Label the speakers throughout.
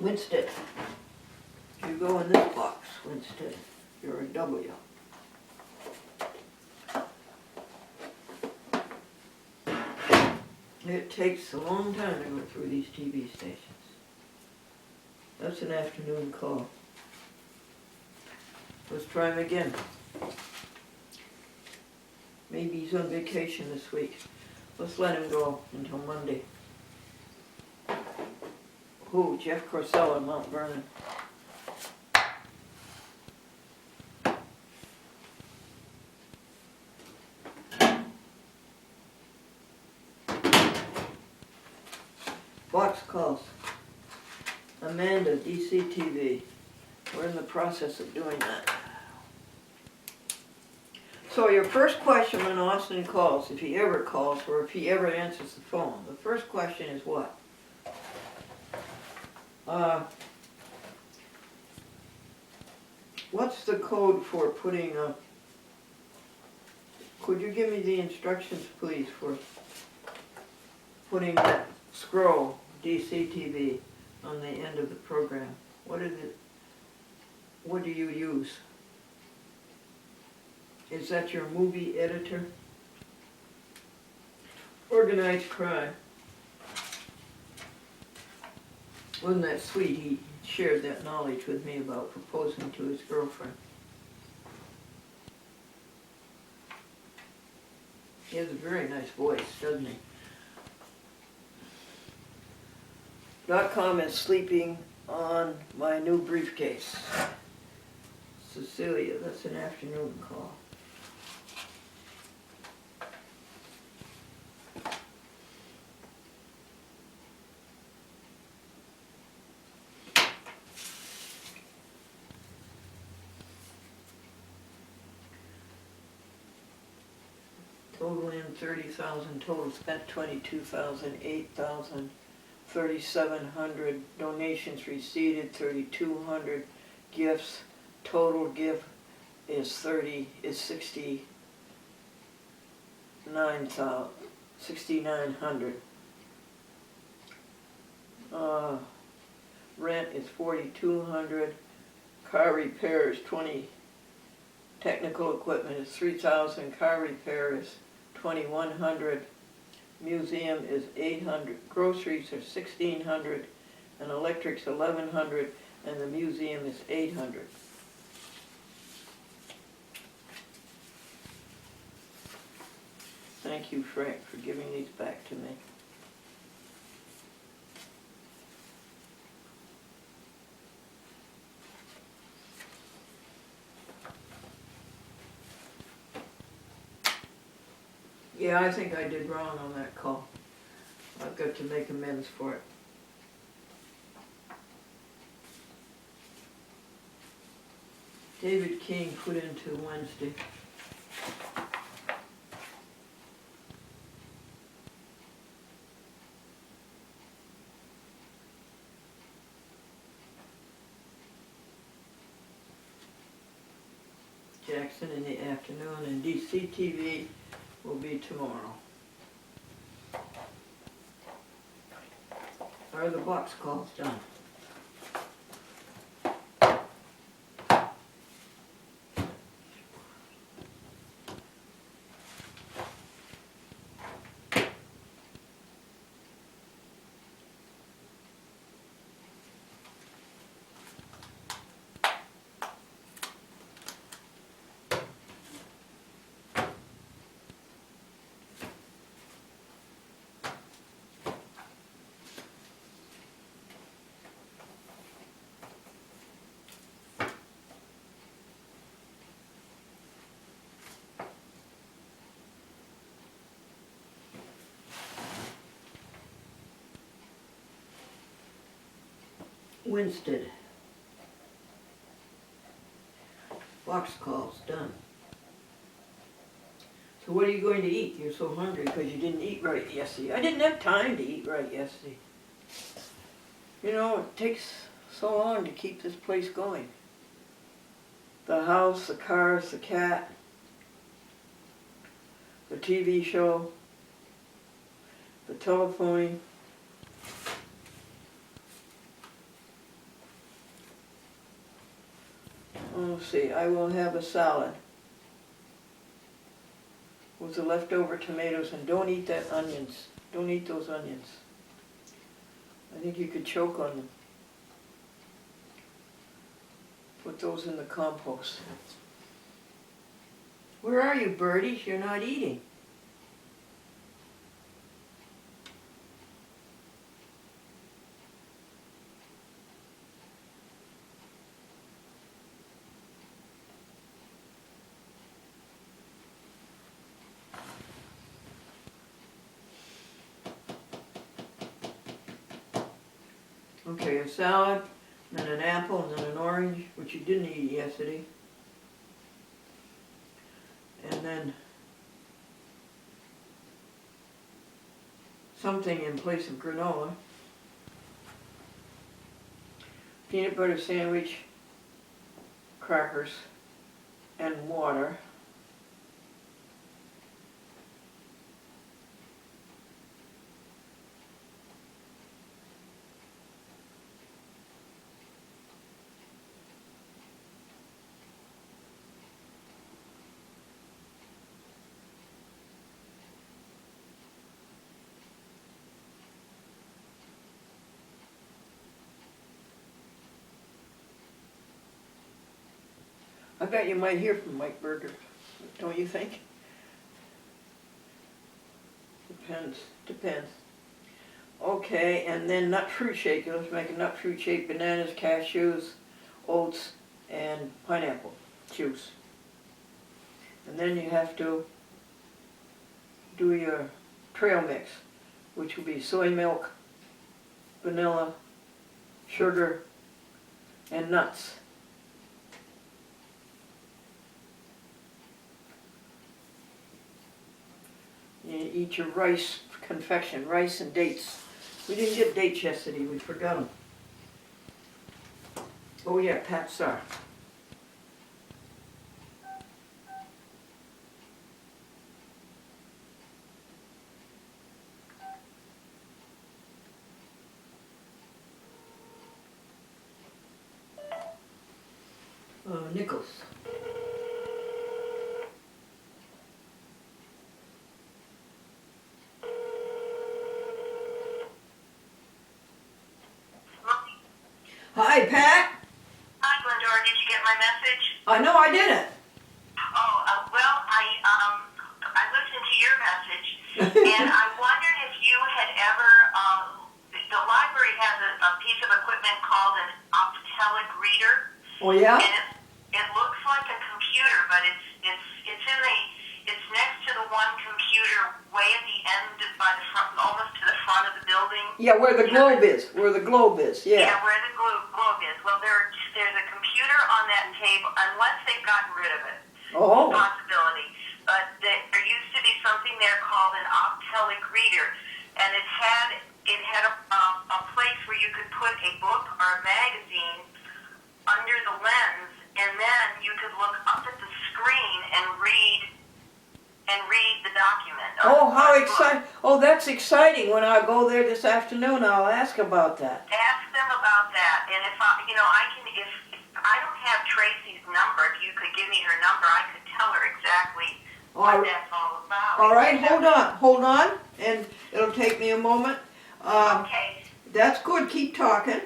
Speaker 1: Winston, you go in this box, Winston. You're a W. It takes a long time to go through these TV stations. That's an afternoon call. Let's try him again. Maybe he's on vacation this week. Let's let him go until Monday. Who? Jeff Corsella, Mount Vernon. Box calls. Amanda, DCTV. We're in the process of doing that. So your first question when Austin calls, if he ever calls or if he ever answers the phone, the first question is what? What's the code for putting could you give me the instructions please for putting that scroll DCTV on the end of the program? What is it? What do you use? Is that your movie editor? Organized crime. Wasn't that sweet? He shared that knowledge with me about proposing to his girlfriend. He has a very nice voice, doesn't he? .com is sleeping on my new briefcase. Cecilia, that's an afternoon call. Total in 30,000, total spent 22,000, 8,000, 3,700, donations received 3,200, gifts, total gift is 6,900. Rent is 4,200, car repair is 20, technical equipment is 3,000, car repair is 2,100, museum is 800, groceries are 1,600, and electric's 1,100, and the museum is 800. Thank you, Frank, for giving these back to me. Yeah, I think I did wrong on that call. I've got to make amends for it. David King put into Wednesday. Jackson in the afternoon, and DCTV will be tomorrow. Are the box calls done? Winston. Box calls done. So what are you going to eat? You're so hungry because you didn't eat right yesterday. I didn't have time to eat right yesterday. You know, it takes so long to keep this place going. The house, the cars, the cat, the TV show, the telephoning. let's see, I will have a salad with the leftover tomatoes, and don't eat that onions. Don't eat those onions. I think you could choke on them. Put those in the compost. Where are you, birdies? You're not eating. Okay, a salad, then an apple, and then an orange, which you didn't eat yesterday. And then something in place of granola. Peanut butter sandwich, crackers, and water. I bet you might hear from Mike Berger, don't you think? Depends. Okay, and then nut fruit shake. Let's make a nut fruit shake: bananas, cashews, oats, and pineapple juice. And then you have to do your trail mix, which will be soy milk, vanilla, sugar, and nuts. You eat your rice confection, rice and dates. We didn't get dates yesterday, we forgot them. Oh yeah, Pat Sahr. Nichols. Hi, Pat.
Speaker 2: Hi, Glendora. Did you get my message?
Speaker 1: No, I didn't.
Speaker 2: Oh, well, I listened to your message, and I wondered if you had ever. The library has a piece of equipment called an optelic reader.
Speaker 1: Oh yeah.
Speaker 2: And it looks like a computer, but it's next to the one computer way at the end by the front, almost to the front of the building.
Speaker 1: Yeah, where the globe is. Where the globe is. Yeah.
Speaker 2: Yeah, where the globe is. Well, there's a computer on that table, unless they've gotten rid of it.
Speaker 1: Oh.
Speaker 2: Possibility. But there used to be something there called an optelic reader, and it had a place where you could put a book or a magazine under the lens, and then you could look up at the screen and read the document.
Speaker 1: Oh, how exciting! Oh, that's exciting. When I go there this afternoon, I'll ask about that.
Speaker 2: Ask them about that, and if I don't have Tracy's number, if you could give me her number, I could tell her exactly what that's all about.
Speaker 1: All right, hold on, and it'll take me a moment.
Speaker 2: Okay.
Speaker 1: That's good. Keep talking.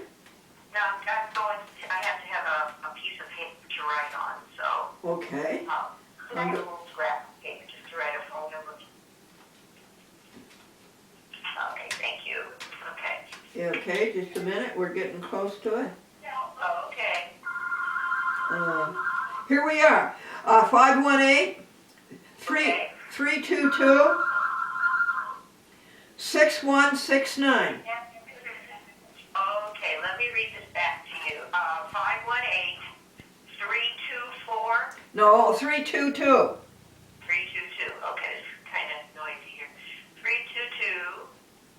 Speaker 2: No, I have to have a piece of paper to write on, so.
Speaker 1: Okay.
Speaker 2: I have a little scrap of paper just to write a phone number. Okay, thank you. Okay.
Speaker 1: Yeah, okay, just a minute. We're getting close to it.
Speaker 2: Oh, okay.
Speaker 1: Here we are. 518 322 6169.
Speaker 2: Okay, let me read this back to you. 518 324.
Speaker 1: No, 322.
Speaker 2: 322. Okay, it's kind of noisy here. 322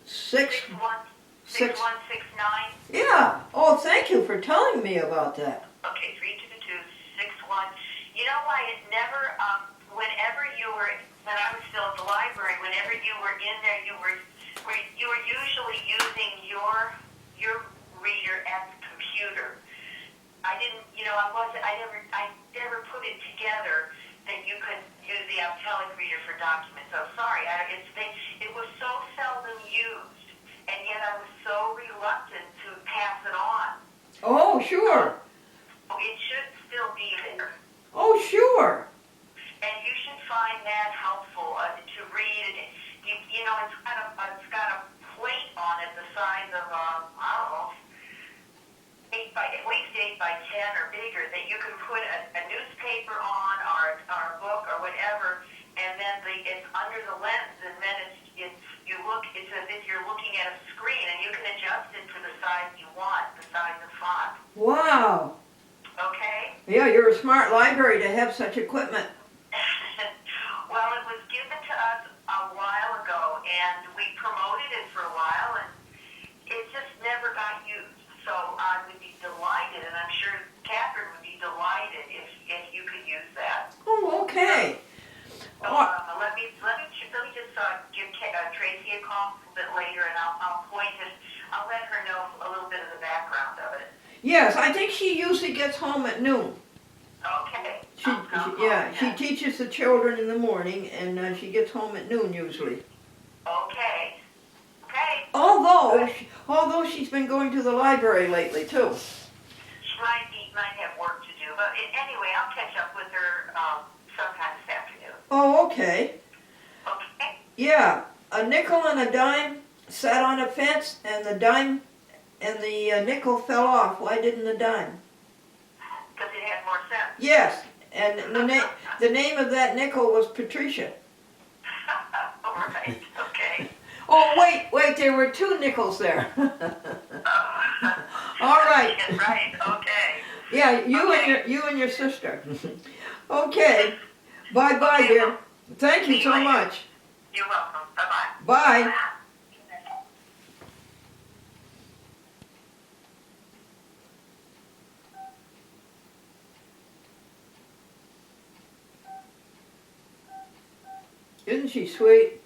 Speaker 1: 6169.
Speaker 2: 6169.
Speaker 1: Yeah. Oh, thank you for telling me about that.
Speaker 2: Okay, 322-61. You know why it never, whenever you were, when I was still at the library, whenever you were in there, you were usually using your reader at the computer. I didn't, I never put it together that you could use the Aptelic reader for documents. So sorry, it was so seldom used, and yet I was so reluctant to pass it on.
Speaker 1: Oh, sure.
Speaker 2: It should still be there.
Speaker 1: Oh, sure.
Speaker 2: And you should find that helpful to read. It's got a plate on it the size of I don't know, at least 8 by 10 or bigger that you can put a newspaper on or a book or whatever, and then it's under the lens, and then it's as if you're looking at a screen, and you can adjust it to the size you want, the size of font.
Speaker 1: Wow.
Speaker 2: Okay.
Speaker 1: Yeah, you're a smart library to have such equipment.
Speaker 2: Well, it was given to us a while ago, and we promoted it for a while, and it just never got used. So I would be delighted, and I'm sure Catherine would be delighted if you could use that.
Speaker 1: Oh, okay.
Speaker 2: So let me just give Tracy a call a little bit later, and I'll point it. I'll let her know a little bit of the background of it.
Speaker 1: Yes, I think she usually gets home at noon.
Speaker 2: Okay.
Speaker 1: She teaches the children in the morning, and she gets home at noon usually.
Speaker 2: Okay. Okay.
Speaker 1: Although she's been going to the library lately too.
Speaker 2: She might have work to do, but anyway, I'll catch up with her sometime this afternoon.
Speaker 1: Oh, okay.
Speaker 2: Okay.
Speaker 1: Yeah, a nickel and a dime sat on a fence, and the dime and the nickel fell off. Why didn't the dime?
Speaker 2: Because it had more sense.
Speaker 1: Yes, and the name of that nickel was Patricia.
Speaker 2: All right. Okay.
Speaker 1: Oh, wait, there were 2 nickels there. All right.
Speaker 2: Right, okay.
Speaker 1: Yeah, you and your sister. Okay. Bye-bye,
Speaker 2: Okay,
Speaker 1: dear.
Speaker 2: well,
Speaker 1: Thank you
Speaker 2: see
Speaker 1: so
Speaker 2: you later.
Speaker 1: much.
Speaker 2: You're welcome. Bye-bye.
Speaker 1: Bye. Isn't she sweet?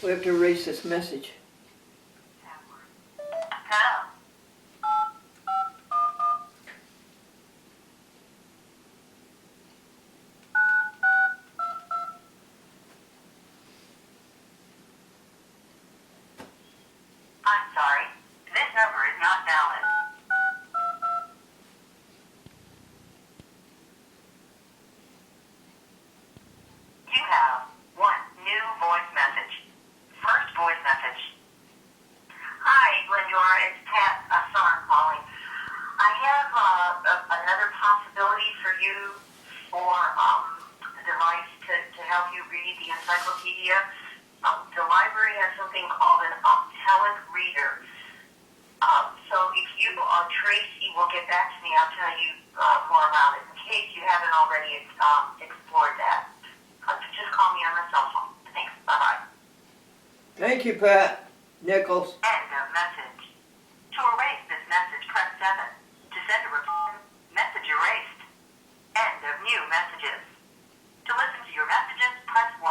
Speaker 1: We have to erase this message.
Speaker 2: Hello. I'm sorry. This number is not valid. You have one new voice message. First voice message. Hi, Glendora. It's Sahr calling. I have another possibility for you for a device to help you read the encyclopedia. The library has something called an Aptelic reader. So if you or Tracy will get back to me, I'll tell you more about it in case you haven't already explored that. Just call me on my cell phone. Thanks. Bye-bye.
Speaker 1: Thank you, Pat. Nichols.
Speaker 2: End of message. To erase this message, press 7. To send a reply, message erased. End of new messages. To listen to your messages, press 1.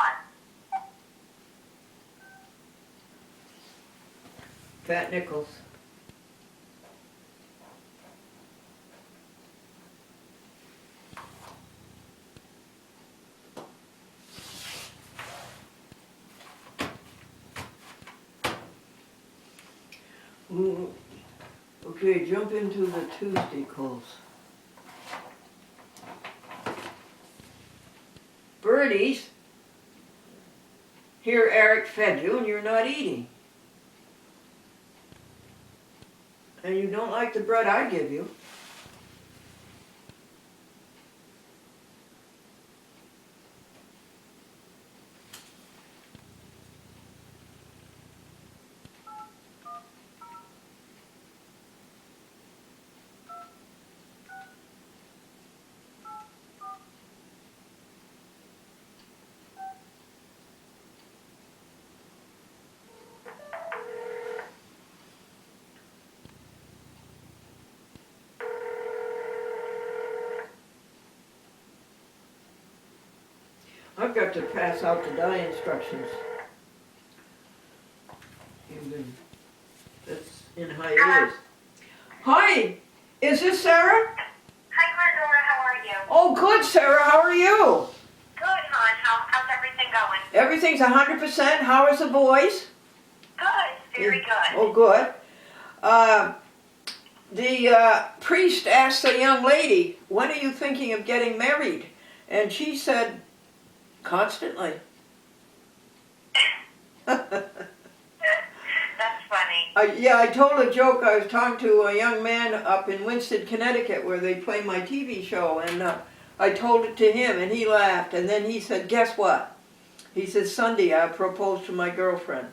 Speaker 1: Pat Nichols. Ooh. Okay, jump into the Tuesday calls. Birdies, here Eric fed you and you're not eating. And you don't like the bread I give you. I've got to pass out the die instructions. That's in hiatus. Hi, is this Sarah?
Speaker 2: Hi, Glendora. How are you?
Speaker 1: Oh, good, Sarah. How are you?
Speaker 2: Good, hon. How's everything going?
Speaker 1: Everything's 100%. How is the boys?
Speaker 2: Good. Very good.
Speaker 1: Oh, good. The priest asked the young lady, when are you thinking of getting married? And she said, constantly.
Speaker 2: That's funny.
Speaker 1: Yeah, I told a joke. I was talking to a young man up in Winston, Connecticut, where they play my TV show, and I told it to him, and he laughed. And then he said, guess what? He said, Sunday I proposed to my girlfriend.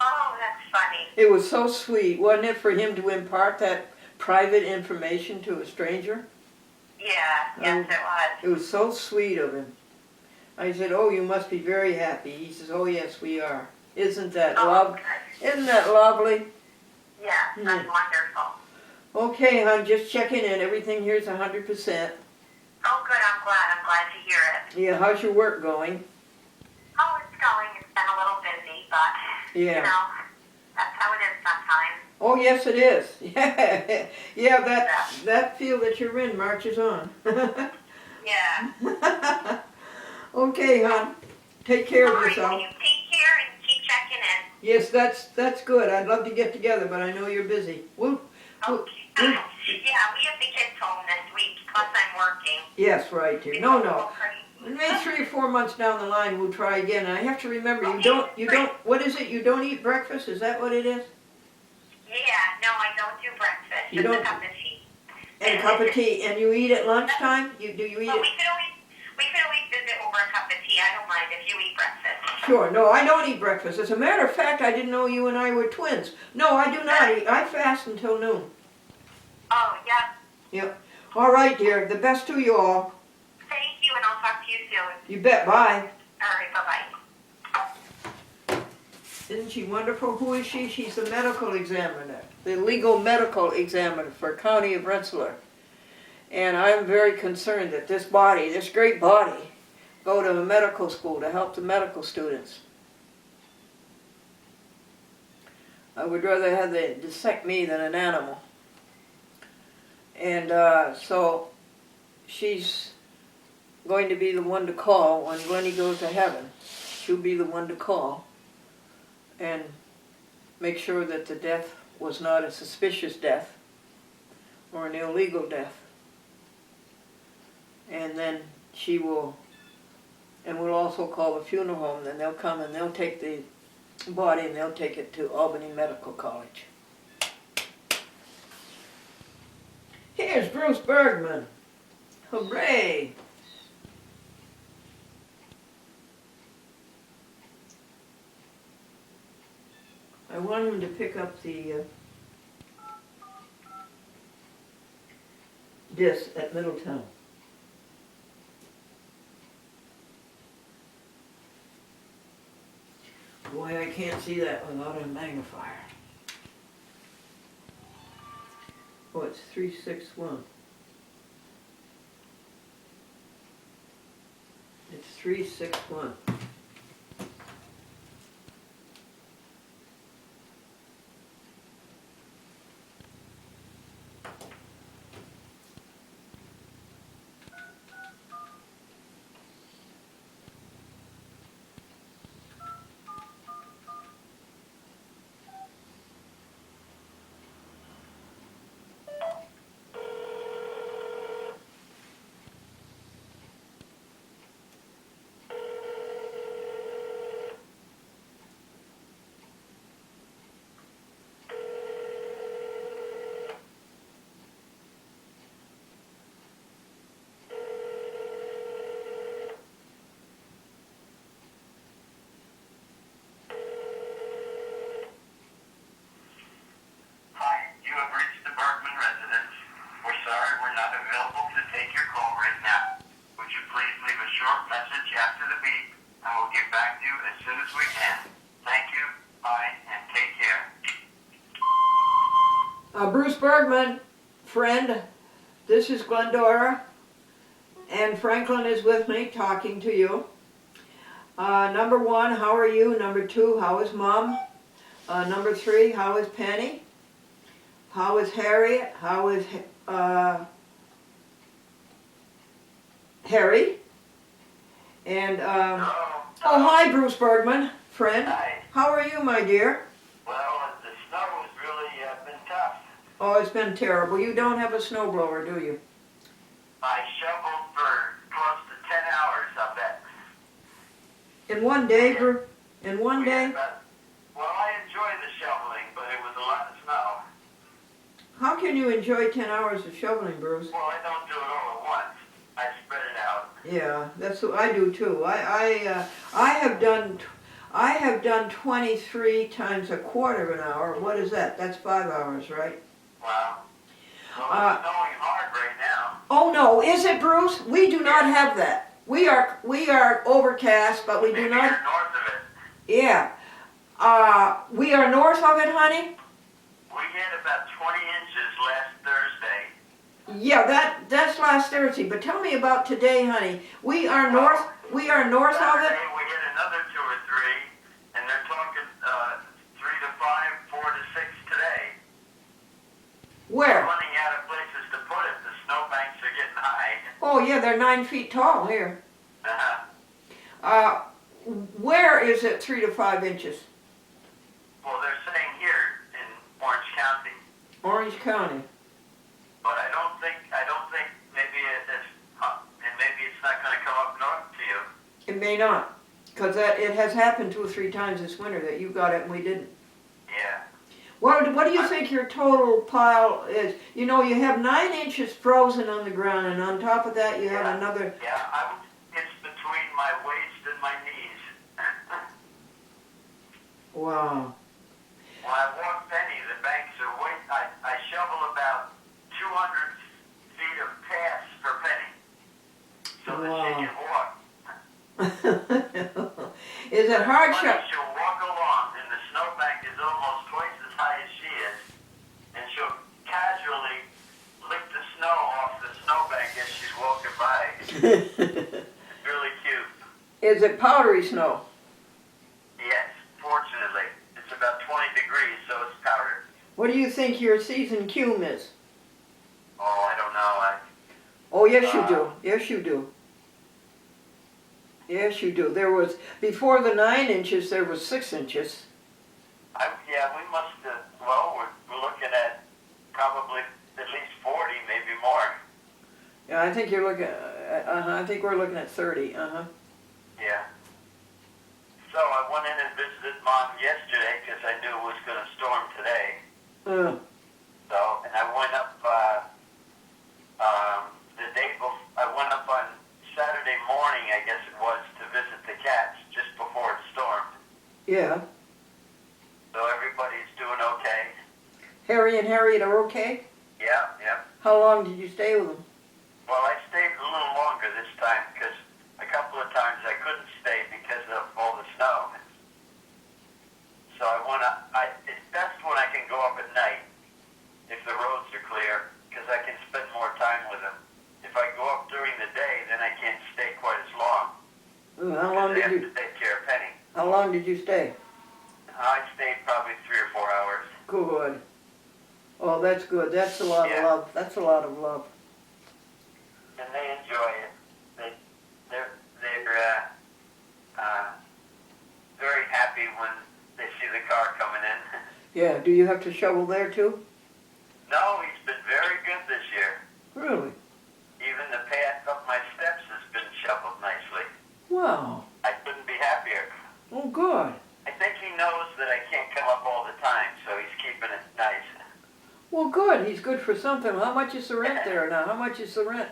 Speaker 2: Oh, that's funny.
Speaker 1: It was so sweet, wasn't it, for him to impart that private information to a stranger?
Speaker 2: Yeah, yes, it was.
Speaker 1: It was so sweet of him. I said, oh, you must be very happy. He says, oh, yes, we are. Isn't that lovely? Isn't that lovely?
Speaker 2: Yeah, that's wonderful.
Speaker 1: Okay, hon, just checking in. Everything here's 100%.
Speaker 2: Oh, good. I'm glad to hear it.
Speaker 1: Yeah, how's your work going?
Speaker 2: Oh, it's going. It's been a little busy, but,
Speaker 1: Yeah.
Speaker 2: you know, that's how it is sometimes.
Speaker 1: Oh, yes, it is. Yeah, yeah, that field that you're in marches on.
Speaker 2: Yeah.
Speaker 1: Okay, hon. Take care of
Speaker 2: All right,
Speaker 1: yourself.
Speaker 2: well, you take care and keep checking in.
Speaker 1: Yes, that's good. I'd love to get together, but I know you're busy.
Speaker 2: Okay. Yeah, we have the kids home this week, plus I'm working.
Speaker 1: Yes, right, dear. No. Maybe 3 or 4 months down the line, we'll try again. And I have to remember, you don't. What is it? You don't eat breakfast? Is that what it is?
Speaker 2: Yeah, no, I don't do breakfast.
Speaker 1: You
Speaker 2: Just
Speaker 1: don't-
Speaker 2: a cup of tea.
Speaker 1: And a cup of tea. And you eat at lunchtime? Do you eat
Speaker 2: Well,
Speaker 1: it?
Speaker 2: we could always visit over a cup of tea. I don't mind if you eat breakfast.
Speaker 1: Sure. No, I don't eat breakfast. As a matter of fact, I didn't know you and I were twins. No, I do not eat. I fast until noon.
Speaker 2: Oh, yeah.
Speaker 1: Yep. All right, dear. The best to you all.
Speaker 2: Thank you, and I'll talk to you soon.
Speaker 1: You bet. Bye.
Speaker 2: All right, bye-bye.
Speaker 1: Isn't she wonderful? Who is she? She's the medical examiner, the legal medical examiner for County of Rensselaer. And I'm very concerned that this body, this great body, go to a medical school to help the medical students. I would rather have they dissect me than an animal. And so she's going to be the one to call when Glennie goes to heaven. She'll be the one to call and make sure that the death was not a suspicious death or an illegal death. And then she will, and we'll also call the funeral home, then they'll come and they'll take the body and they'll take it to Albany Medical College. Here's Bruce Bergman. Hooray! I want him to pick up the disc at Middletown. Boy, I can't see that without a magnifier. Oh, it's 361. It's 361.
Speaker 2: we're not available to take your call right now. Would you please leave a short message after the beep, and we'll get back to you as soon as we can. Thank you, bye, and take care.
Speaker 1: Bruce Bergman, friend, this is Glendora, and Franklin is with me talking to you. Number 1, how are you? Number 2, how is Mom? Number 3, how is Penny? How is Harriet? How is Harry? And, oh, hi, Bruce Bergman, friend.
Speaker 2: Hi.
Speaker 1: How are you, my dear?
Speaker 2: Well, the snow has really been tough.
Speaker 1: Oh, it's been terrible. You don't have a snowblower, do you?
Speaker 2: I shoveled for close to 10 hours, I bet.
Speaker 1: In one day, in one day?
Speaker 2: Well, I enjoy the shoveling, but it was a lot of snow.
Speaker 1: How can you enjoy 10 hours of shoveling, Bruce?
Speaker 2: Well, I don't do it all at once. I spread it out.
Speaker 1: Yeah, that's what I do too. I have done 23 times a quarter of an hour. What is that? That's 5 hours, right?
Speaker 2: Wow. Well, it's snowing hard right now.
Speaker 1: Oh no, is it, Bruce? We do not have that. We are overcast, but we do
Speaker 2: Maybe
Speaker 1: not.
Speaker 2: you're north of it.
Speaker 1: Yeah. We are north of it, honey.
Speaker 2: We had about 20 inches last Thursday.
Speaker 1: Yeah, that's last Thursday. But tell me about today, honey. We are north of it.
Speaker 2: Saturday, we had another 2 or 3, and they're talking 3 to 5, 4 to 6 today.
Speaker 1: Where?
Speaker 2: We're running out of places to put it. The snowbanks are getting high.
Speaker 1: Oh yeah, they're 9 feet tall here.
Speaker 2: Uh-huh.
Speaker 1: Where is it 3 to 5 inches?
Speaker 2: Well, they're saying here in Orange County.
Speaker 1: Orange County.
Speaker 2: But I don't think maybe maybe it's not going to come up north to you.
Speaker 1: It may not, because it has happened 2 or 3 times this winter that you got it and we didn't.
Speaker 2: Yeah.
Speaker 1: What do you think your total pile is? You know, you have 9 inches frozen on the ground, and on top of that you have another.
Speaker 2: Yeah, it's between my waist and my knees.
Speaker 1: Wow.
Speaker 2: When I walk Penny, the banks are I shovel about 200 feet of paths for Penny, so that she can walk.
Speaker 1: Is it hard shoveling?
Speaker 2: She'll walk along, and the snowbank is almost twice as high as she is, and she'll casually lick the snow off the snowbank as she's walking by. It's really cute.
Speaker 1: Is it powdery snow?
Speaker 2: Yes, fortunately. It's about 20 degrees, so it's powder.
Speaker 1: What do you think your season cume is?
Speaker 2: Oh, I don't know.
Speaker 1: Oh, yes you do. Yes you do. Yes you do. There was, before the 9 inches, there was 6 inches.
Speaker 2: Yeah, we must have, well, we're looking at probably at least 40, maybe more.
Speaker 1: Yeah, I think you're looking, I think we're looking at 30,
Speaker 2: Yeah. So I went in and visited Mom yesterday because I knew it was going to storm today. So, and I went up the day before, I went up on Saturday morning, I guess it was, to visit the cats just before it stormed.
Speaker 1: Yeah.
Speaker 2: So everybody's doing okay.
Speaker 1: Harry and Harriet are okay?
Speaker 2: Yeah, yeah.
Speaker 1: How long did you stay with them?
Speaker 2: Well, I stayed a little longer this time because a couple of times I couldn't stay because of all the snow. So it's best when I can go up at night if the roads are clear because I can spend more time with them. If I go up during the day, then I can't stay quite as long.
Speaker 1: Ooh, how long did you?
Speaker 2: I have to take care of Penny.
Speaker 1: How long did you stay?
Speaker 2: I stayed probably 3 or 4 hours.
Speaker 1: Good. Oh, that's good. That's a lot of love. That's a lot of love.
Speaker 2: And they enjoy it. They're very happy when they see the car coming in.
Speaker 1: Yeah. Do you have to shovel there too?
Speaker 2: No, he's been very good this year.
Speaker 1: Really?
Speaker 2: Even the path up my steps has been shoveled nicely.
Speaker 1: Wow.
Speaker 2: I couldn't be happier.
Speaker 1: Oh, good.
Speaker 2: I think he knows that I can't come up all the time, so he's keeping it nice.
Speaker 1: Well, good. He's good for something. How much is the rent there now? How much is the rent?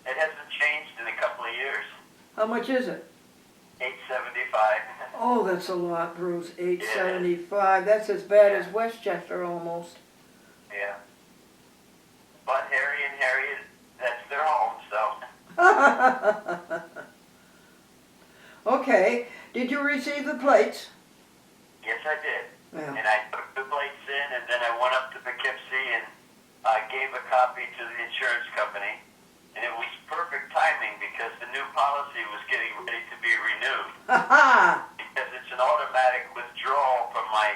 Speaker 2: It hasn't changed in a couple of years.
Speaker 1: How much is it?
Speaker 2: $875.
Speaker 1: Oh, that's a lot, Bruce. $875. That's as bad as Westchester almost.
Speaker 2: Yeah. But Harry and Harriet
Speaker 1: Okay. Did you receive the plates?
Speaker 2: Yes, I did.
Speaker 1: Yeah.
Speaker 2: And I took the plates in, and then I went up to Poughkeepsie and gave a copy to the insurance company. And it was perfect timing because the new policy was getting ready to be renewed.
Speaker 1: Ha
Speaker 2: Because it's an automatic withdrawal from my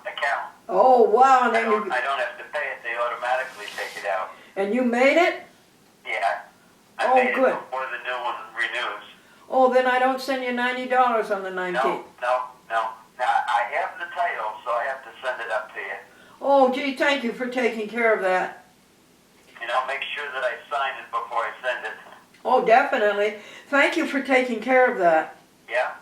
Speaker 2: account.
Speaker 1: Oh, wow. And then
Speaker 2: I don't have to pay it. They automatically take it out.
Speaker 1: and you made it?
Speaker 2: Yeah. I
Speaker 1: Oh,
Speaker 2: made
Speaker 1: good.
Speaker 2: it before the new one renews.
Speaker 1: Oh, then I don't send you $90 on the 19th.
Speaker 2: No. Now, I have the title, so I have to send it up to you.
Speaker 1: Oh, gee, thank you for taking care of that.
Speaker 2: And I'll make sure that I sign it before I send it.
Speaker 1: Oh, definitely. Thank you for taking care of that.
Speaker 2: Yeah.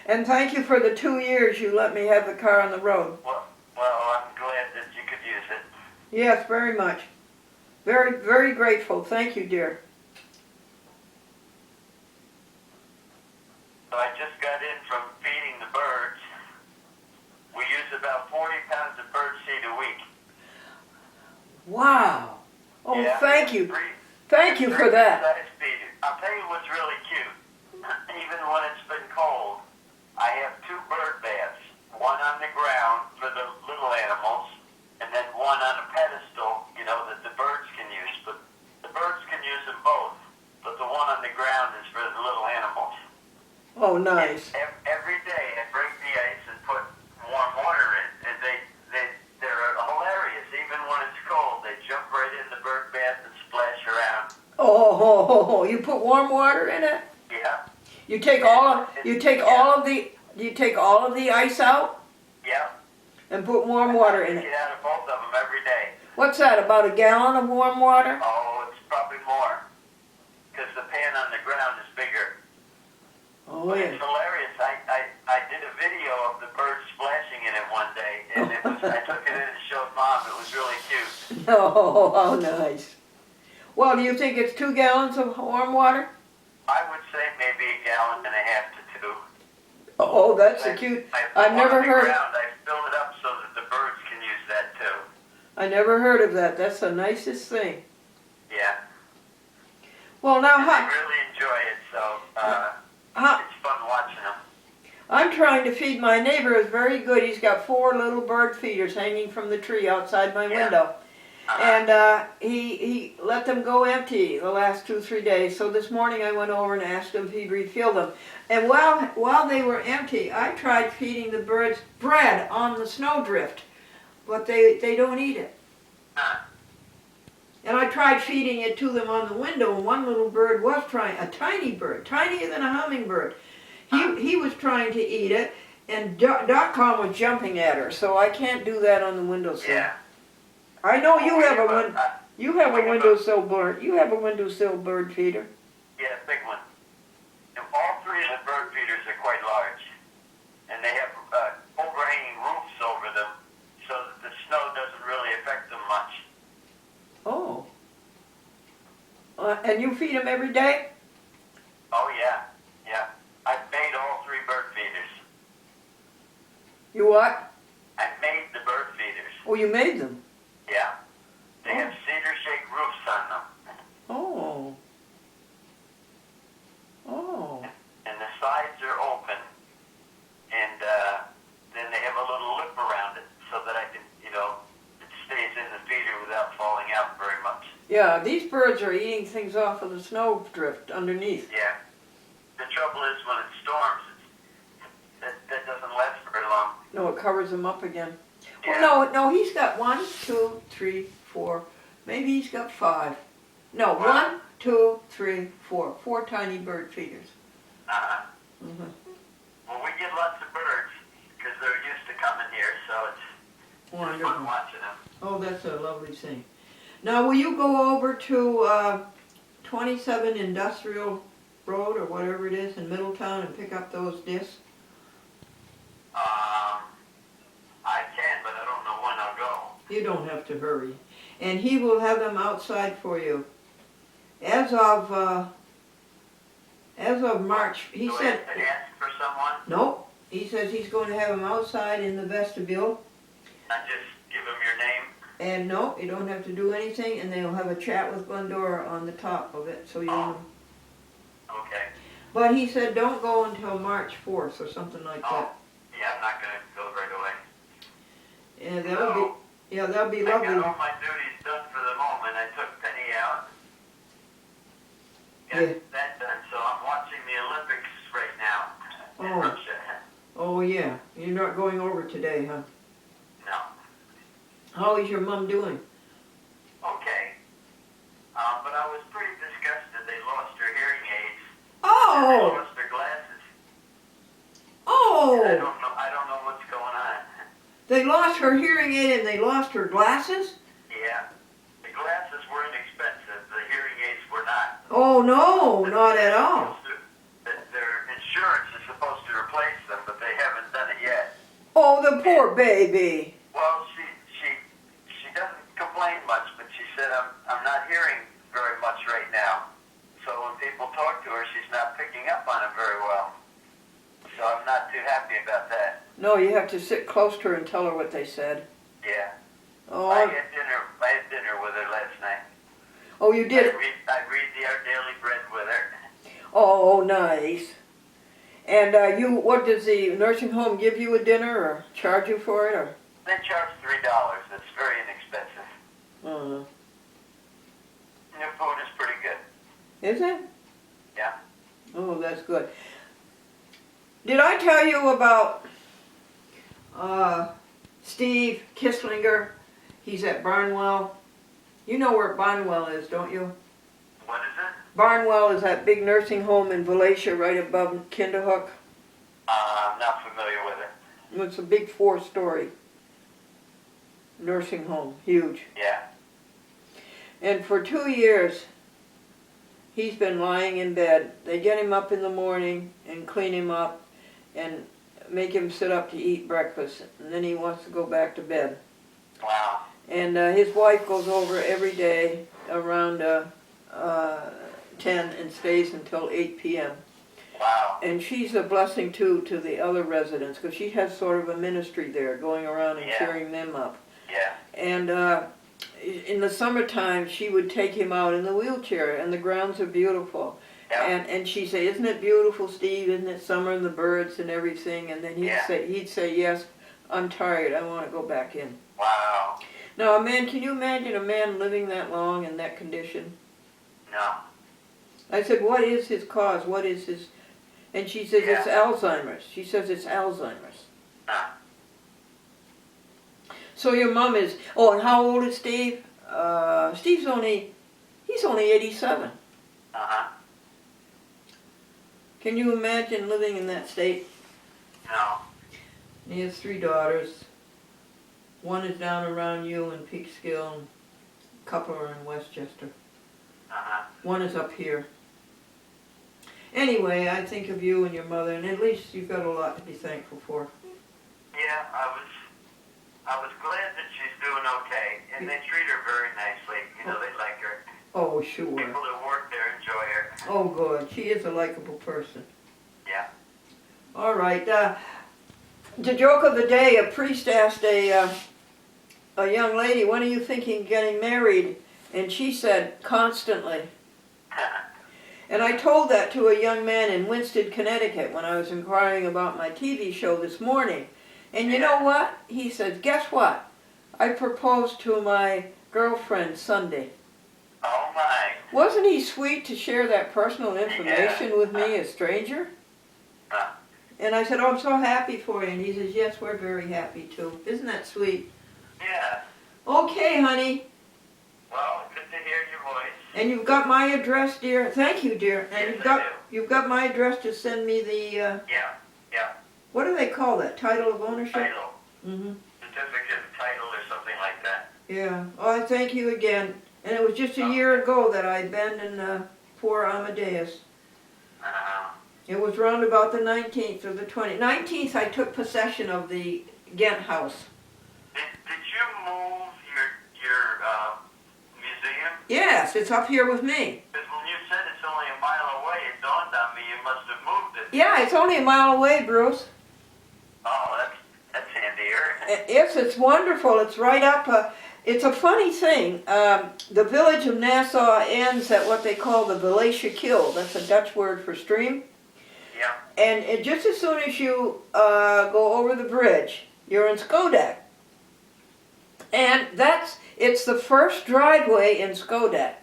Speaker 1: And thank you for the 2 years you let me have the car on the road.
Speaker 2: Well, I'm glad that you could use it.
Speaker 1: Yes, very much. Very, very grateful. Thank you, dear.
Speaker 2: So I just got in from feeding the birds. We use about 40 pounds of bird seed a week.
Speaker 1: Wow. Oh,
Speaker 2: Yeah,
Speaker 1: thank you.
Speaker 2: three-
Speaker 1: Thank you for
Speaker 2: three
Speaker 1: that.
Speaker 2: size feeders. I'll tell you what's really cute. Even when it's been cold, I have 2 bird baths. One on the ground for the little animals, and then one on a pedestal, that the birds can use. But the birds can use them both. But the one on the ground is for the little animals.
Speaker 1: Oh, nice.
Speaker 2: Every day I break the ice and put warm water in, and they're hilarious. Even when it's cold, they jump right in the bird bath and splash around.
Speaker 1: Oh, you put warm water in it?
Speaker 2: Yeah,
Speaker 1: You take all of the ice out
Speaker 2: yeah.
Speaker 1: and put warm water in it.
Speaker 2: Get out of both of them every day.
Speaker 1: What's that? About a gallon of warm water?
Speaker 2: Oh, it's probably more, because the pan on the ground is bigger.
Speaker 1: Oh,
Speaker 2: But
Speaker 1: yeah.
Speaker 2: it's hilarious. I did a video of the birds splashing in it one day, and I took it in and showed Mom. It was really cute.
Speaker 1: Oh, how nice. Well, do you think it's 2 gallons of warm water?
Speaker 2: I would say maybe 1.5 gallons to 2.
Speaker 1: Oh, that's a cute. I've never heard.
Speaker 2: I filled it up so that the birds can use that too.
Speaker 1: I never heard of that. That's the nicest thing.
Speaker 2: Yeah.
Speaker 1: Well, now,
Speaker 2: And they really enjoy it, so it's fun watching them.
Speaker 1: I'm trying to feed my neighbor. Is very good. He's got 4 little bird feeders hanging from the tree outside my window. And he let them go empty the last 2-3 days. So this morning I went over and asked him if he'd refill them. And while they were empty, I tried feeding the birds bread on the snowdrift, but they don't eat it. And I tried feeding it to them on the window, and one little bird was trying, a tiny bird, tinier than a hummingbird. He was trying to eat it, and .com was jumping at her, so I can't do that on the windowsill.
Speaker 2: Yeah.
Speaker 1: I know you have a windowsill bird feeder.
Speaker 2: Yeah, big one. And all 3 of the bird feeders are quite large, and they have overhanging roofs over them, so that the snow doesn't really affect them much.
Speaker 1: Oh. And you feed them every day?
Speaker 2: Oh yeah. I've made all 3 bird feeders.
Speaker 1: You what?
Speaker 2: I made the bird feeders.
Speaker 1: Oh, you made them?
Speaker 2: Yeah. They have cedar shake roofs on them.
Speaker 1: Oh.
Speaker 2: And the sides are open, and then they have a little lip around it so that I can, it stays in the feeder without falling out very much.
Speaker 1: Yeah, these birds are eating things off of the snowdrift underneath.
Speaker 2: Yeah. The trouble is when it storms, that doesn't last very long.
Speaker 1: No, it covers them up again.
Speaker 2: Yeah.
Speaker 1: Well, no, he's got 1, 2, 3, 4. Maybe he's got 5. No,
Speaker 2: Wow.
Speaker 1: 1, 2, 3, 4. 4 tiny bird feeders.
Speaker 2: Uh-huh.
Speaker 1: Mm-hmm.
Speaker 2: Well, we get lots of birds because they're used to coming here, so it's fun
Speaker 1: Wonderful.
Speaker 2: watching them.
Speaker 1: Oh, that's a lovely thing. Now, will you go over to 27 Industrial Road or whatever it is in Middletown and pick up those discs?
Speaker 2: I can, but I don't know when I'll go.
Speaker 1: You don't have to hurry. And he will have them outside for you. As of March, he
Speaker 2: Do I
Speaker 1: said,
Speaker 2: have to ask for someone?
Speaker 1: no, he says he's going to have them outside in the vestibule.
Speaker 2: I just give them your name?
Speaker 1: And no, you don't have to do anything, and they'll have a chat with Glendora on the top of it, so you know.
Speaker 2: Okay.
Speaker 1: But he said don't go until March 4th or something like that.
Speaker 2: Yeah, I'm not gonna go right away.
Speaker 1: Yeah, that'll be
Speaker 2: I
Speaker 1: lovely.
Speaker 2: got all my duties done for the moment. I took Penny out. Got
Speaker 1: Yeah.
Speaker 2: that done, so I'm watching the Olympics right now in
Speaker 1: Oh.
Speaker 2: Russia.
Speaker 1: Oh yeah, you're not going over today, huh?
Speaker 2: No.
Speaker 1: How is your mom doing?
Speaker 2: Okay. But I was pretty disgusted. They lost her hearing aids. And they
Speaker 1: Oh!
Speaker 2: lost their glasses.
Speaker 1: Oh!
Speaker 2: I don't know what's going on.
Speaker 1: They lost her hearing aid and they lost her glasses?
Speaker 2: Yeah. The glasses were inexpensive. The hearing aids were not.
Speaker 1: Oh no, not at all.
Speaker 2: Their insurance is supposed to replace them, but they haven't done it yet.
Speaker 1: Oh, the poor baby.
Speaker 2: Well, she doesn't complain much, but she said I'm not hearing very much right now. So when people talk to her, she's not picking up on it very well. So I'm not too happy about that.
Speaker 1: No, you have to sit close to her and tell her what they said.
Speaker 2: Yeah.
Speaker 1: Oh,
Speaker 2: I had dinner with her last night.
Speaker 1: oh, you did.
Speaker 2: I read the Our Daily Bread with her.
Speaker 1: Oh, nice. And what does the nursing home give you a dinner or charge you for it? Or?
Speaker 2: They charge $3. It's very inexpensive.
Speaker 1: Uh,
Speaker 2: And the food is pretty good.
Speaker 1: is it?
Speaker 2: Yeah.
Speaker 1: Oh, that's good. Did I tell you about Steve Kisslinger? He's at Barnwell. You know where Barnwell is, don't you?
Speaker 2: What is it?
Speaker 1: Barnwell is that big nursing home in Valatia right above Kinderhook.
Speaker 2: I'm not familiar with it.
Speaker 1: It's a big 4-story nursing home, huge.
Speaker 2: Yeah.
Speaker 1: And for 2 years, he's been lying in bed. They get him up in the morning and clean him up and make him sit up to eat breakfast. And then he wants to go back to bed.
Speaker 2: Wow.
Speaker 1: And his wife goes over every day around 10 and stays until 8 p.m.
Speaker 2: Wow.
Speaker 1: And she's a blessing too to the other residents because she has sort of a ministry there going around and
Speaker 2: Yeah.
Speaker 1: cheering them up.
Speaker 2: Yeah.
Speaker 1: And in the summertime she would take him out in the wheelchair and the grounds are beautiful.
Speaker 2: Yeah.
Speaker 1: And she'd say, isn't it beautiful, Steve? Isn't it summer and the birds and everything? And then
Speaker 2: Yeah.
Speaker 1: he'd say, yes, I'm tired. I want to go back in.
Speaker 2: Wow.
Speaker 1: Now, a man, can you imagine a man living that long in that condition?
Speaker 2: No.
Speaker 1: I said, what is his cause? What is his... And she says, it's
Speaker 2: Yeah.
Speaker 1: Alzheimer's. She says it's Alzheimer's.
Speaker 2: Huh.
Speaker 1: So your mom is... Oh, and how old is Steve? He's only 87.
Speaker 2: Uh-huh.
Speaker 1: Can you imagine living in that state?
Speaker 2: No.
Speaker 1: He has 3 daughters. One is down around you in Peekskill, and a couple are in Westchester.
Speaker 2: Uh-huh.
Speaker 1: One is up here. Anyway, I think of you and your mother, and at least you've got a lot to be thankful for.
Speaker 2: Yeah, I was glad that she's doing okay, and they treat her very nicely. You know, they like her.
Speaker 1: Oh, sure.
Speaker 2: People that work there enjoy her.
Speaker 1: Oh, good. She is a likable person.
Speaker 2: Yeah.
Speaker 1: All right. The joke of the day, a priest asked a young lady, when are you thinking of getting married? And she said, constantly. And I told that to a young man in Winston, Connecticut when I was inquiring about my TV show this morning. And you know what? He said, guess what? I proposed to my girlfriend Sunday.
Speaker 2: Oh my.
Speaker 1: Wasn't he sweet to share that personal information with me, a stranger? And I said, oh, I'm so happy for you. And he says, yes, we're very happy too. Isn't that sweet?
Speaker 2: Yeah.
Speaker 1: Okay, honey.
Speaker 2: Well, good to hear your voice.
Speaker 1: And you've got my address, dear. Thank you, dear. And
Speaker 2: Yes,
Speaker 1: you've got my address to send me the
Speaker 2: Yeah.
Speaker 1: what do they call that? Title of ownership?
Speaker 2: Title.
Speaker 1: Mm-hmm.
Speaker 2: Certificate of title or something like that.
Speaker 1: Yeah. Oh, I thank you again. And it was just a year ago that I abandoned poor Amadeus. It was round about the 19th or the 20th. 19th, I took possession of the Ghent house.
Speaker 2: Did you move your museum?
Speaker 1: Yes, it's up here with me.
Speaker 2: Because when you said it's only a mile away, it dawned on me you must have moved it.
Speaker 1: Yeah, it's only a mile away, Bruce.
Speaker 2: Oh, that's handier.
Speaker 1: Yes, it's wonderful. It's right up. It's a funny thing. The village of Nassau ends at what they call the Valatia Kill. That's a Dutch word for stream.
Speaker 2: Yeah.
Speaker 1: And just as soon as you go over the bridge, you're in Skodak. And it's the first driveway in Skodak.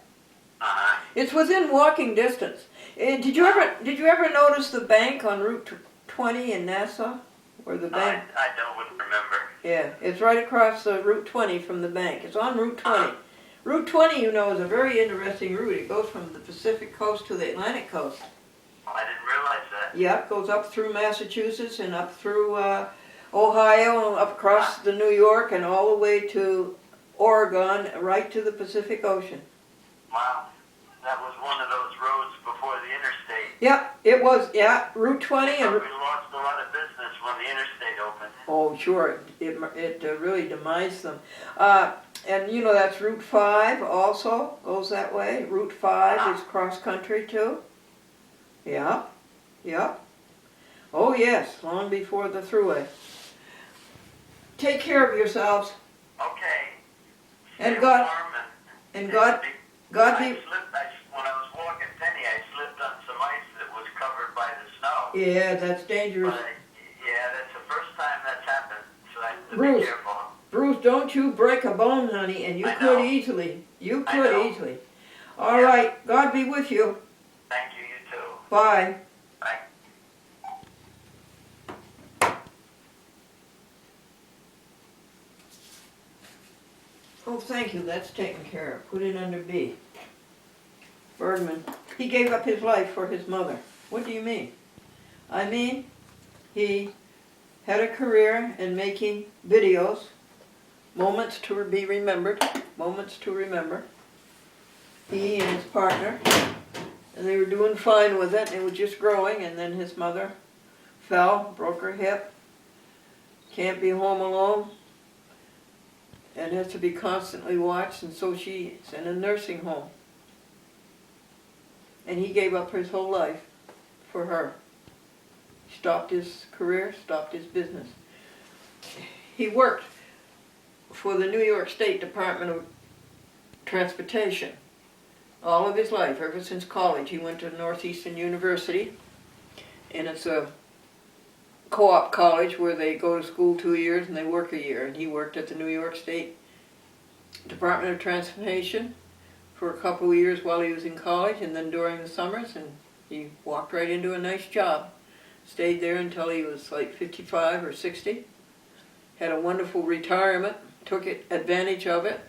Speaker 2: Uh-huh.
Speaker 1: It's within walking distance. Did you ever notice the bank on Route 20 in Nassau? Where the bank?
Speaker 2: I wouldn't remember.
Speaker 1: Yeah, it's right across Route 20 from the bank. It's on Route 20. Route 20, you know, is a very interesting route. It goes from the Pacific coast to the Atlantic coast.
Speaker 2: Oh, I didn't realize that.
Speaker 1: Yep, goes up through Massachusetts and up through Ohio, up across the New York, and all the way to Oregon, right to the Pacific Ocean.
Speaker 2: Wow. That was one of those roads before the interstate.
Speaker 1: Yep, it was, yeah, Route 20.
Speaker 2: We lost a lot of business when the interstate opened.
Speaker 1: Oh, sure, it really demised them. And you know, that's Route 5 also, goes that way. Route 5 is cross-country too. Yeah, yeah. Oh yes, long before the thruway. Take care of yourselves.
Speaker 2: Okay.
Speaker 1: And
Speaker 2: Stay
Speaker 1: God,
Speaker 2: warm
Speaker 1: and God be.
Speaker 2: When I was walking Penny, I slipped on some ice that was covered by the snow.
Speaker 1: Yeah, that's dangerous.
Speaker 2: But, yeah, that's the first time that's happened, so I have to
Speaker 1: Bruce.
Speaker 2: be careful.
Speaker 1: Bruce, don't you break a bone, honey, and you
Speaker 2: I
Speaker 1: could
Speaker 2: know.
Speaker 1: easily. You
Speaker 2: I
Speaker 1: could
Speaker 2: know.
Speaker 1: easily. All right, God be with you.
Speaker 2: Thank you, you too.
Speaker 1: Bye.
Speaker 2: Bye.
Speaker 1: Oh, thank you. That's taken care of. Put it under B. Bergman. He gave up his life for his mother. What do you mean? I mean, he had a career in making videos, moments to be remembered, moments to remember. He and his partner, and they were doing fine with it. It was just growing, and then his mother fell, broke her hip, can't be home alone, and has to be constantly watched, and so she's in a nursing home. And he gave up his whole life for her. Stopped his career, stopped his business. He worked for the New York State Department of Transportation all of his life, ever since college. He went to Northeastern University, and it's a co-op college where they go to school 2 years and they work a year. And he worked at the New York State Department of Transportation for a couple of years while he was in college, and then during the summers, and he walked right into a nice job. Stayed there until he was like 55 or 60. Had a wonderful retirement, took advantage of it.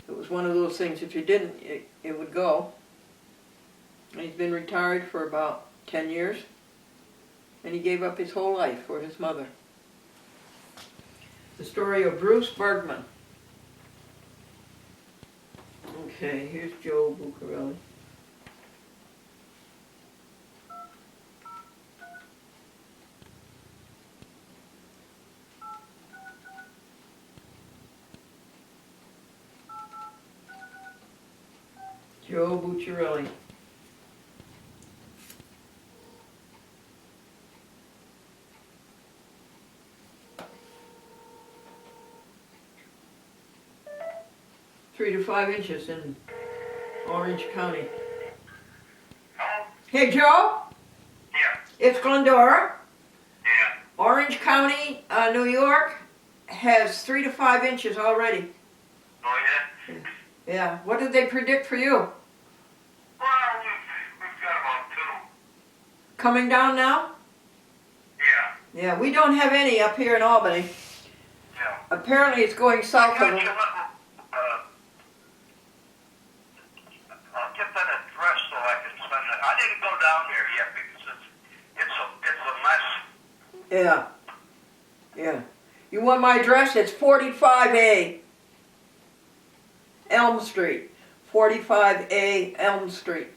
Speaker 1: It was one of those things, if you didn't, it would go. And he's been retired for about 10 years. And he gave up his whole life for his mother. The story of Bruce Bergman. Okay, here's Joe Buccarelli. Joe Buccarelli. Three to 5 inches in Orange County. Hey Joe?
Speaker 2: Yeah.
Speaker 1: It's Glendora.
Speaker 2: Yeah.
Speaker 1: Orange County, New York has 3 to 5 inches already.
Speaker 2: Oh, yeah?
Speaker 1: Yeah. What did they predict for you?
Speaker 2: Well, we've got about 2.
Speaker 1: Coming down now?
Speaker 2: Yeah.
Speaker 1: Yeah, we don't have any up here in Albany.
Speaker 2: Yeah.
Speaker 1: Apparently it's going south of them.
Speaker 2: I'll get that address so I can send it. I didn't go down there yet because it's a mess.
Speaker 1: Yeah. Yeah. You want my address? It's 45A Elm Street. 45A Elm Street.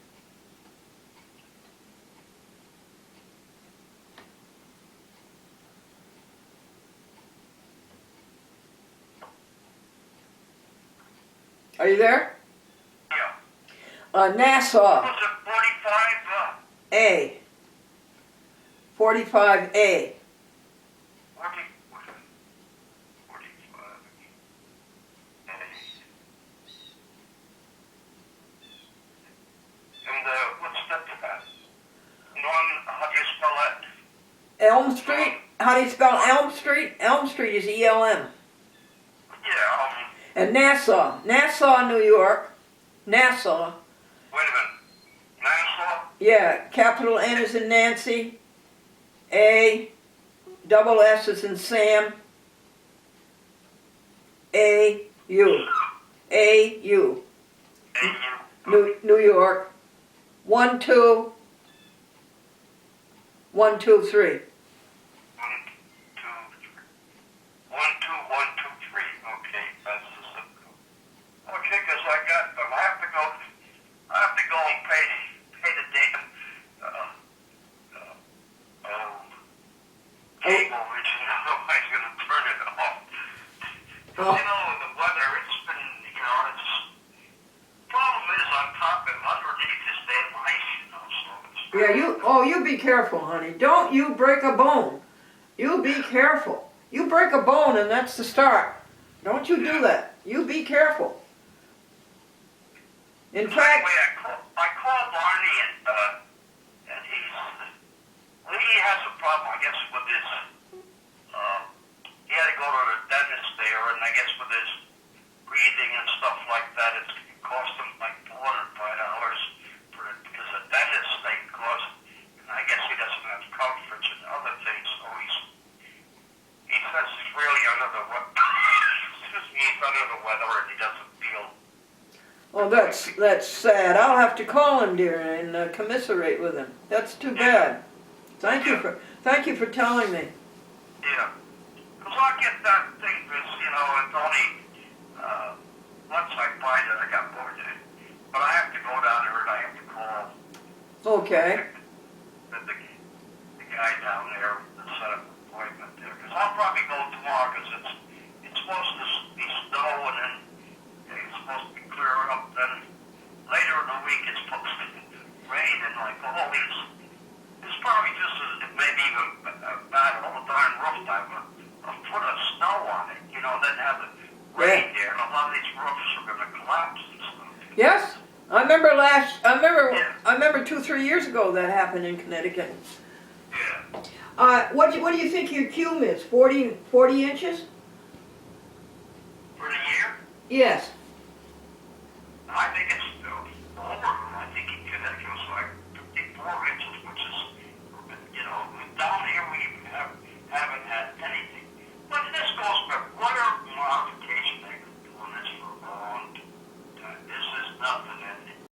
Speaker 1: Are you there?
Speaker 2: Yeah.
Speaker 1: Nassau.
Speaker 2: Was it 45?
Speaker 1: A. 45A.
Speaker 2: 45. And what's that? How do you
Speaker 1: Elm Street? How do you spell Elm Street? Elm Street is E-L-M.
Speaker 2: Yeah,
Speaker 1: And Nassau, New York. Nassau.
Speaker 2: wait a minute. Nassau?
Speaker 1: Yeah, capital N is in Nancy. A, double S is in Sam. A-U. A-U. New York. 12123.
Speaker 2: 12123. 12123. Okay, that's the zip code. Okay, because I have to go and pay the damn cable, which nobody's going to turn it off.
Speaker 1: Oh.
Speaker 2: You know, the weather, it's been, it's, problem is on top and underneath is damn ice, so it's...
Speaker 1: Yeah, you be careful, honey. Don't you break a bone. You be careful. You break a bone and that's the start. Don't you do that. You be careful. In fact,
Speaker 2: Anyway, I called Barney and he has a problem, I guess, with his, he had to go to the dentist there, and I guess with his breathing and stuff like that, it cost him like $405 because the dentist thing cost, and I guess he doesn't have coverage and other things, so he says he's really under the weather, he's under the weather and he doesn't feel.
Speaker 1: oh, that's sad. I'll have to call him, dear, and commiserate with him. That's too bad. Thank you for telling me.
Speaker 2: Yeah. Because I get that thing, because, it's only, once I find it, I got bored of it. But I have to go down there and I have to call
Speaker 1: Okay.
Speaker 2: the guy down there and set up an appointment there. Because I'll probably go tomorrow, because it's supposed to be snow, and then it's supposed to be clearing up. Then later in the week, it's supposed to rain, and like all these, it's probably just maybe even bad all the darn roof time, but a foot of snow on it, then have it rain there, and a lot of these roofs are going to collapse and stuff.
Speaker 1: Yes, I remember 2-3 years ago that happened in Connecticut.
Speaker 2: Yeah.
Speaker 1: What do you think your cume is? 40 inches?
Speaker 2: For the year?
Speaker 1: Yes.
Speaker 2: I think it's over. I think Connecticut was like 54 inches, which is, down here we haven't had anything. But this goes back, water modification, they've been doing this for a long time. This is nothing